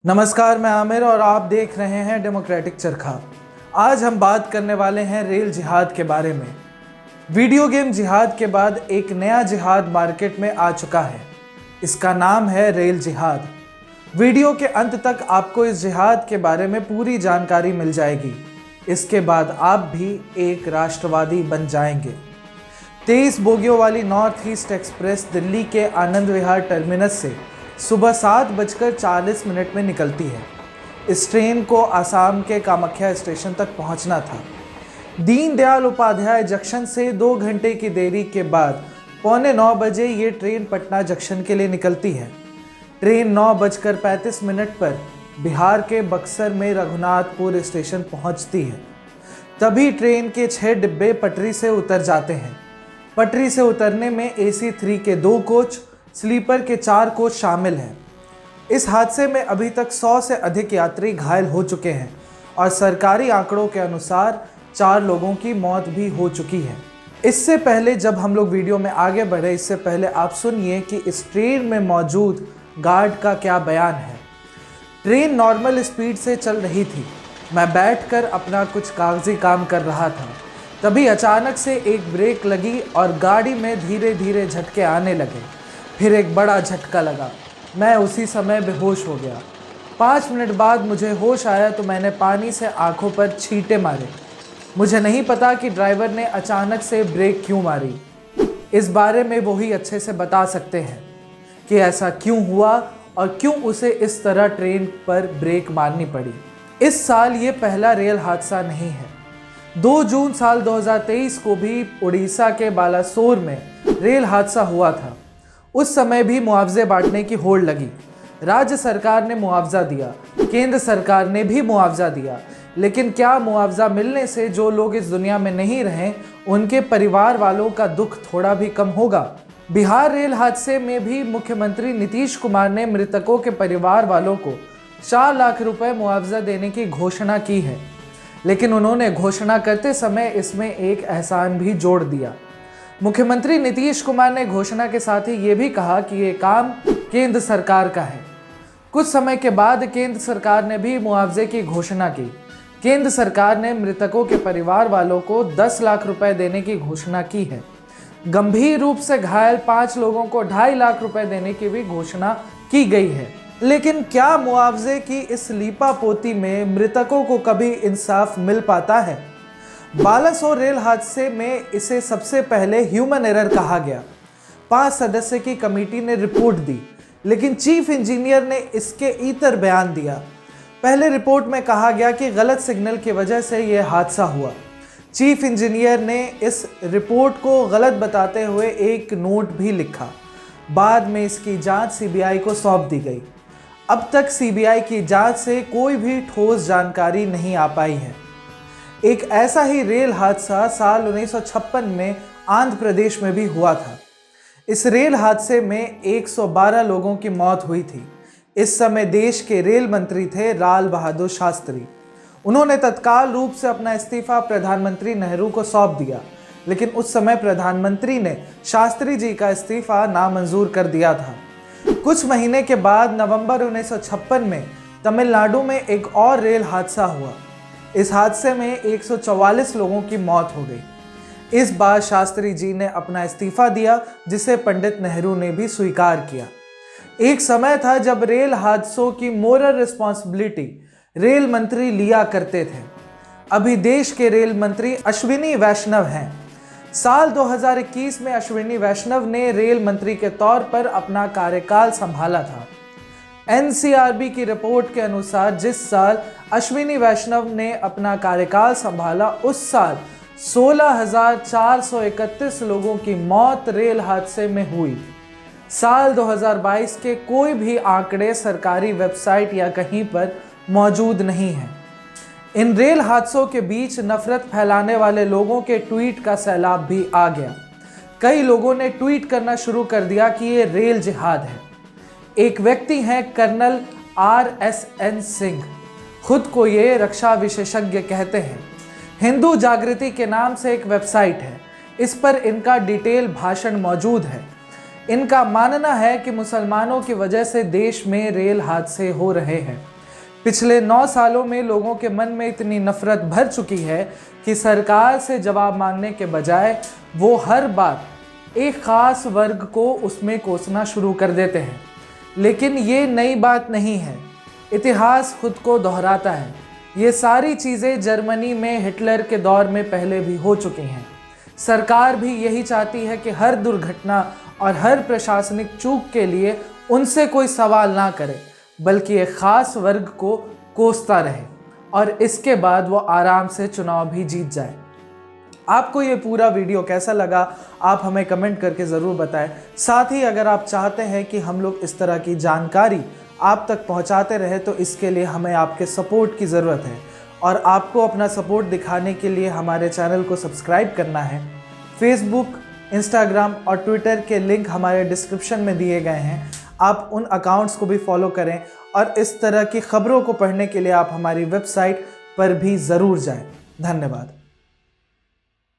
नमस्कार, मैं आमिर और आप देख रहे हैं डेमोक्रेटिक चरखा। आज हम बात करने वाले हैं रेल जिहाद के बारे में। वीडियो गेम जिहाद के बाद एक नया जिहाद मार्केट में आ चुका है। इसका नाम है रेल जिहाद। वीडियो के अंत तक आपको इस जिहाद के बारे में पूरी जानकारी मिल जाएगी। इसके बाद आप भी एक राष्ट्रवादी बन जाएंगे। 23 बोगियों वाली नॉर्थ ईस्ट एक्सप्रेस दिल्ली के आनंद विहार टर्मिनस से सुबह 7:40 में निकलती है। इस ट्रेन को आसाम के कामाख्या स्टेशन तक पहुंचना था। दीनदयाल उपाध्याय जंक्शन से 2 घंटे की देरी के बाद 8:45 ये ट्रेन पटना जंक्शन के लिए निकलती है। ट्रेन 9:35 पर बिहार के बक्सर में रघुनाथपुर स्टेशन पहुंचती है। तभी ट्रेन के 6 डिब्बे पटरी से उतर जाते हैं। पटरी से उतरने में AC 3 के 2 कोच, स्लीपर के 4 कोच शामिल हैं। इस हादसे में अभी तक 100 से अधिक यात्री घायल हो चुके हैं और सरकारी आंकड़ों के अनुसार 4 लोगों की मौत भी हो चुकी है। इससे पहले जब हम लोग वीडियो में आगे बढ़े, इससे पहले आप सुनिए कि इस ट्रेन में मौजूद गार्ड का क्या बयान है। ट्रेन नॉर्मल स्पीड से चल रही थी। मैं बैठकर अपना कुछ कागजी काम कर रहा था। तभी अचानक से एक ब्रेक लगी और गाड़ी में धीरे धीरे झटके आने लगे। फिर एक बड़ा झटका लगा। मैं उसी समय बेहोश हो गया। 5 मिनट बाद मुझे होश आया तो मैंने पानी से आंखों पर छींटे मारे। मुझे नहीं पता कि ड्राइवर ने अचानक से ब्रेक क्यों मारी। इस बारे में वो ही अच्छे से बता सकते हैं कि ऐसा क्यों हुआ और क्यों उसे इस तरह ट्रेन पर ब्रेक मारनी पड़ी। इस साल ये पहला रेल हादसा नहीं है। 2 जून साल 2023 को भी उड़ीसा के बालासोर में रेल हादसा हुआ था। उस समय भी मुआवजे बांटने की होड़ लगी। राज्य सरकार ने मुआवजा दिया, केंद्र सरकार ने भी मुआवजा दिया, लेकिन क्या मुआवजा मिलने से जो लोग इस दुनिया में नहीं रहे उनके परिवार वालों का दुख थोड़ा भी कम होगा? बिहार रेल हादसे में भी मुख्यमंत्री नीतीश कुमार ने मृतकों के परिवार वालों को 4 लाख रुपए मुआवजा देने की घोषणा की है, लेकिन उन्होंने घोषणा करते समय इसमें एक एहसान भी जोड़ दिया। मुख्यमंत्री नीतीश कुमार ने घोषणा के साथ ही ये भी कहा कि ये काम केंद्र सरकार का है। कुछ समय के बाद केंद्र सरकार ने भी मुआवजे की घोषणा की। केंद्र सरकार ने मृतकों के परिवार वालों को 10 लाख रुपए देने की घोषणा की है। गंभीर रूप से घायल 5 लोगों को 2.5 लाख रुपए देने की भी घोषणा की गई है। लेकिन क्या मुआवजे की इस लीपापोती में मृतकों को कभी इंसाफ मिल पाता है? बालासोर रेल हादसे में इसे सबसे पहले ह्यूमन एरर कहा गया। 5 सदस्य की कमेटी ने रिपोर्ट दी, लेकिन चीफ इंजीनियर ने इसके इतर बयान दिया। पहले रिपोर्ट में कहा गया कि गलत सिग्नल की वजह से यह हादसा हुआ। चीफ इंजीनियर ने इस रिपोर्ट को गलत बताते हुए एक नोट भी लिखा। बाद में इसकी जांच CBI को सौंप दी गई। अब तक CBI की जांच से कोई भी ठोस जानकारी नहीं आ पाई है। एक ऐसा ही रेल हादसा साल 1956 में आंध्र प्रदेश में भी हुआ था। इस रेल हादसे में 112 लोगों की मौत हुई थी। इस समय देश के रेल मंत्री थे लाल बहादुर शास्त्री। उन्होंने तत्काल रूप से अपना इस्तीफा प्रधानमंत्री नेहरू को सौंप दिया, लेकिन उस समय प्रधानमंत्री ने शास्त्री जी का इस्तीफा नामंजूर कर दिया था। कुछ महीने के बाद नवंबर 1956 में तमिलनाडु में एक और रेल हादसा हुआ। इस हादसे में 144 लोगों की मौत हो गई। इस बार शास्त्री जी ने अपना इस्तीफा दिया, जिसे पंडित नेहरू ने भी स्वीकार किया। एक समय था जब रेल हादसों की मोरल रिस्पॉन्सिबिलिटी रेल मंत्री लिया करते थे। अभी देश के रेल मंत्री अश्विनी वैष्णव हैं। साल 2021 में अश्विनी वैष्णव ने रेल मंत्री के तौर पर अपना कार्यकाल संभाला था। NCRB की रिपोर्ट के अनुसार जिस साल अश्विनी वैष्णव ने अपना कार्यकाल संभाला, उस साल 16,431 लोगों की मौत रेल हादसे में हुई। साल 2022 के कोई भी आंकड़े सरकारी वेबसाइट या कहीं पर मौजूद नहीं हैं। इन रेल हादसों के बीच नफरत फैलाने वाले लोगों के ट्वीट का सैलाब भी आ गया। कई लोगों ने ट्वीट करना शुरू कर दिया कि ये रेल जिहाद है। एक व्यक्ति हैं कर्नल RSN सिंह, खुद को ये रक्षा विशेषज्ञ कहते हैं। हिंदू जागृति के नाम से एक वेबसाइट है। इस पर इनका डिटेल भाषण मौजूद है। इनका मानना है कि मुसलमानों की वजह से देश में रेल हादसे हो रहे हैं। पिछले 9 सालों में लोगों के मन में इतनी नफरत भर चुकी है कि सरकार से जवाब मांगने के बजाय वो हर बात एक ख़ास वर्ग को उसमें कोसना शुरू कर देते हैं। लेकिन ये नई बात नहीं है, इतिहास खुद को दोहराता है। ये सारी चीज़ें जर्मनी में हिटलर के दौर में पहले भी हो चुकी हैं। सरकार भी यही चाहती है कि हर दुर्घटना और हर प्रशासनिक चूक के लिए उनसे कोई सवाल ना करे, बल्कि एक ख़ास वर्ग को कोसता रहे और इसके बाद वो आराम से चुनाव भी जीत जाए। आपको ये पूरा वीडियो कैसा लगा, आप हमें कमेंट करके ज़रूर बताएं। साथ ही अगर आप चाहते हैं कि हम लोग इस तरह की जानकारी आप तक पहुंचाते रहे तो इसके लिए हमें आपके सपोर्ट की ज़रूरत है और आपको अपना सपोर्ट दिखाने के लिए हमारे चैनल को सब्सक्राइब करना है। फेसबुक, इंस्टाग्राम और ट्विटर के लिंक हमारे डिस्क्रिप्शन में दिए गए हैं, आप उन अकाउंट्स को भी फॉलो करें और इस तरह की खबरों को पढ़ने के लिए आप हमारी वेबसाइट पर भी ज़रूर जाएं। धन्यवाद।